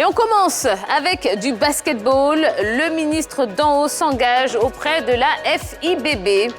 on commence avec du basketball. Le ministre d'en haut s'engage auprès de la FIBB.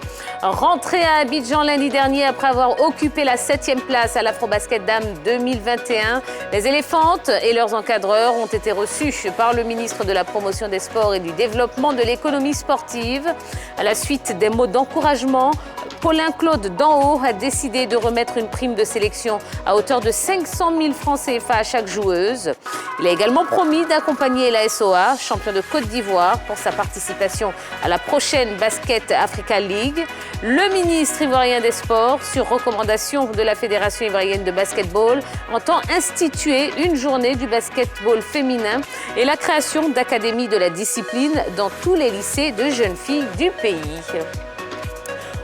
Rentré à Abidjan lundi dernier après avoir occupé la 7e place à l'Afrobasket Dames 2021, les éléphantes et leurs encadreurs ont été reçus par le ministre de la Promotion des Sports et du Développement de l'économie sportive. À la suite des mots d'encouragement, Paulin Claude d'en haut a décidé de remettre une prime de sélection à hauteur de 500 000 francs CFA à chaque joueuse. Il a également promis d'accompagner la SOA, champion de Côte d'Ivoire, pour sa participation à la prochaine Basket Africa League. Le ministre ivoirien des Sports, sur recommandation de la Fédération ivoirienne de basketball, entend instituer une journée du basketball féminin et la création d'académies de la discipline dans tous les lycées de jeunes filles du pays.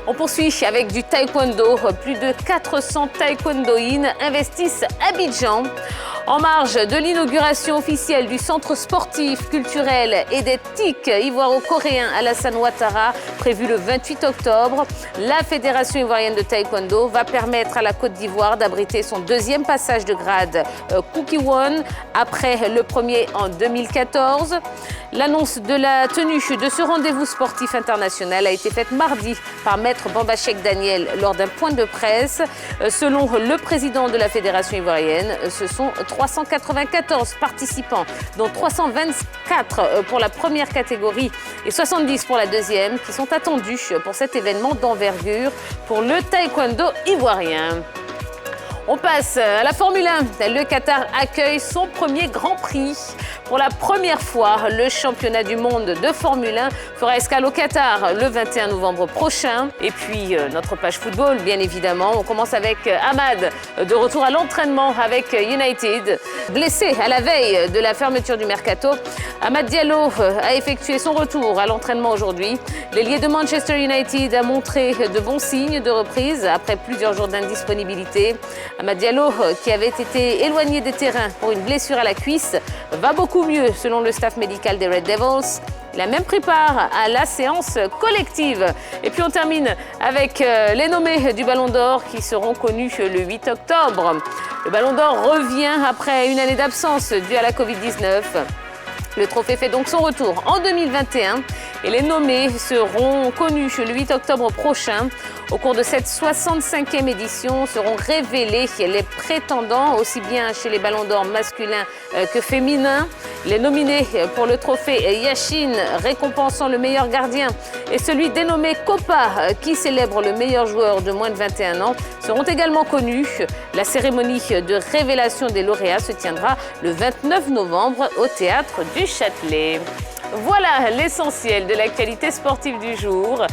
On poursuit avec du taekwondo. Plus de 400 taekwondoïnes investissent à Abidjan. En marge de l'inauguration officielle du centre sportif, culturel et d'éthique ivoiro-coréen Alassane Ouattara, prévu le 28 octobre, la Fédération ivoirienne de taekwondo va permettre à la Côte d'Ivoire d'abriter son deuxième passage de grade Kukiwon après le premier en 2014. L'annonce de la tenue de ce rendez-vous sportif international a été faite mardi par Maître Bamba-Cheikh Daniel lors d'un point de presse. Selon le président de la Fédération ivoirienne, ce sont 394 participants, dont 324 pour la première catégorie et 70 pour la deuxième, qui sont attendus pour cet événement d'envergure pour le taekwondo ivoirien. On passe à la Formule 1. Le Qatar accueille son premier Grand Prix. Pour la première fois, le championnat du monde de Formule 1 fera escale au Qatar le 21 novembre prochain. Et puis, notre page football, bien évidemment. On commence avec Ahmad, de retour à l'entraînement avec United. Blessé à la veille de la fermeture du Mercato, Amad Diallo a effectué son retour à l'entraînement aujourd'hui. L'ailier de Manchester United a montré de bons signes de reprise après plusieurs jours d'indisponibilité. Amad Diallo, qui avait été éloigné des terrains pour une blessure à la cuisse, va beaucoup mieux selon le staff médical des Red Devils. Il a même pris part à la séance collective. Et puis on termine avec les nommés du Ballon d'Or qui seront connus le 8 octobre. Le Ballon d'Or revient après une année d'absence due à la Covid-19. Le trophée fait donc son retour en 2021 et les nommés seront connus le 8 octobre prochain. Au cours de cette 65e édition seront révélés les prétendants, aussi bien chez les ballons d'or masculins que féminins. Les nominés pour le trophée Yashin, récompensant le meilleur gardien, et celui dénommé Copa, qui célèbre le meilleur joueur de moins de 21 ans, seront également connus. La cérémonie de révélation des lauréats se tiendra le 29 novembre au Théâtre du Châtelet. Voilà l'essentiel de l'actualité sportive du jour.